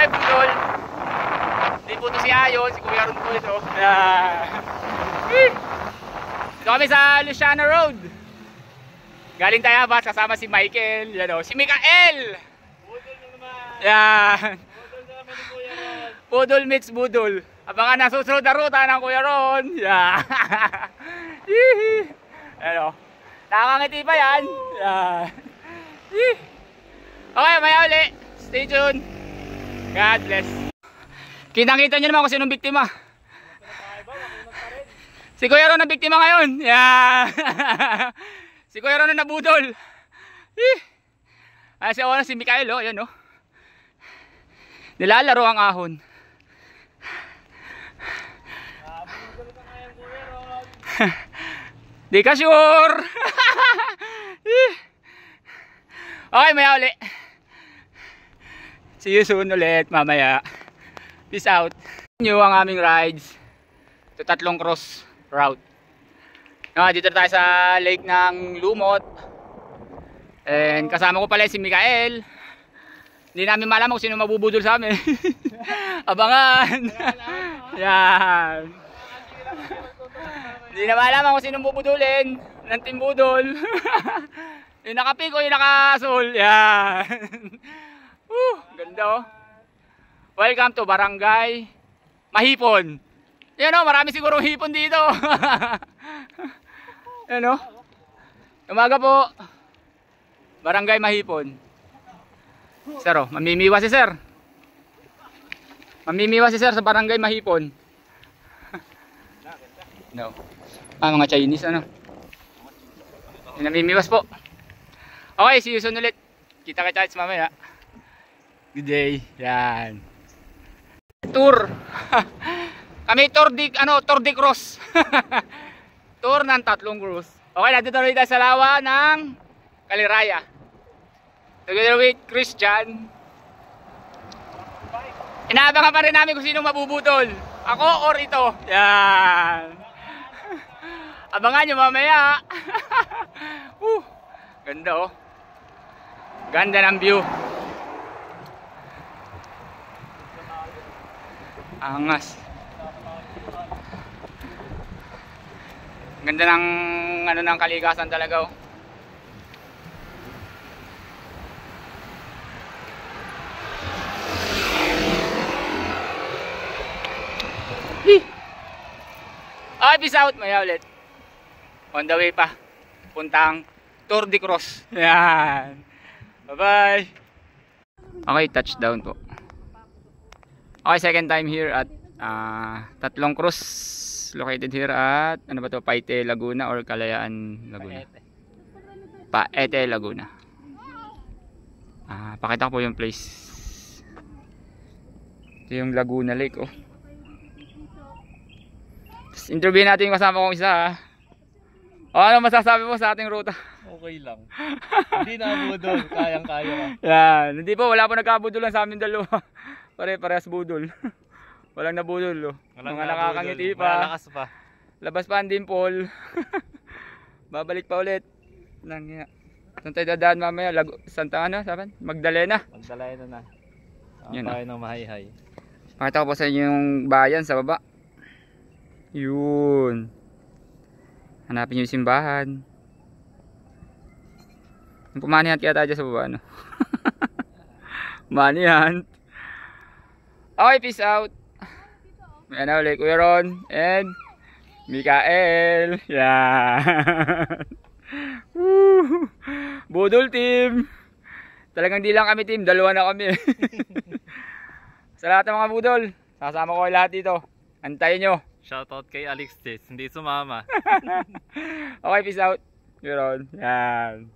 Okay, budol. Hindi po ito si Ayon, si Kuya Ron po ito. Dito kami sa Luciano Road. Galing Tayabas, kasama si Michael, yan o, si Mikael. Budol na naman. Yan. Budol na naman ni Kuya Ron. Budol meets budol. Abangan ang susunod na ruta ng Kuya Ron. Yan. Ano? Nakakangiti pa yan. Yan. Okay, maya uli. Stay tuned. God bless. Kitang-kita nyo naman kung sinong biktima. Si Kuya Ron ang biktima ngayon. Yan. Si Kuya Ron ang nabudol. Si oras si Mikael, oh, ayan, oh. Nilalaro ang ahon. Budol ka ngayon, Kuya Ron. Di ka sure. Okay, maya uli. See you soon ulit mamaya. Peace out. New ang aming rides to Tatlong Cross route. Dito tayo sa lake ng Lumot. And kasama ko pala si Mikael. Hindi namin malaman kung sino mabubudol sa amin. Abangan. Yan. Hindi na malaman kung sino bubudulin ng team budol. Yung nakapiko, yung nakasol. Yan. Ganda, oh. Welcome to Barangay Mahipon. Yan, oh, marami siguro hipon dito. Yan, oh. Umaga po. Barangay Mahipon. Sir, oh, mamimiwas si sir. Mamimiwas si sir sa Barangay Mahipon. No. Mga Chinese, ano. Yung namimiwas po. Okay, see you soon ulit. Kita ka chats mamaya. Good day. Yan. Tour. Kami tour di cross. Tour ng Tatlong Cross. Okay, nandito na tayo sa lawa ng Kaliraya. Together with Christian. Inaabangan pa rin namin kung sino mabubutol. Ako or ito. Yan. Abangan nyo mamaya. Ganda, oh. Ganda ng view. Angas. Ganda ng ng kalikasan talaga, oh. Okay, peace out. Maya ulit. On the way pa. Puntang Tour de Cross. Yan. Bye-bye. Okay, touchdown po. Okay, second time here at Tatlong Cross. Located here at, ano ba to? Paite, Laguna or Kalayaan, Laguna? Paete, Laguna. Pakita ko po yung place. Ito yung Laguna Lake, oh. Tapos interview natin yung kasama kong isa, O, ano masasabi mo sa ating ruta? Okay lang. Hindi na budol. Kayang-kaya ka. Yan. Hindi po, wala po nagkabudol lang sa amin dalawa. Pare-parehas budol. Walang nabudol, oh. Walang mga nakakangiti pa. Malalakas pa. Labas pa ang dimple. Babalik pa ulit. Lang, saan tayo dadaan mamaya? Santa ano? Saban? Magdalena. Magdalena na. Yun, tayo ng Mahayhay. Pakita ko po sa inyo yung bayan sa baba. Yun. Hanapin nyo yung simbahan. Pumanihan kaya tayo sa baba, no? Manihan. Okay, peace out. Ayan na ulit, Kuya Ron and Mikael. Yan. Budol team. Talagang di lang kami team, dalawa na kami. Sa lahat ng mga budol, sasama ko lahat dito. Antayin nyo. Shoutout kay Alex Jes, hindi sumama. Okay, peace out. Kuya Ron. Yan.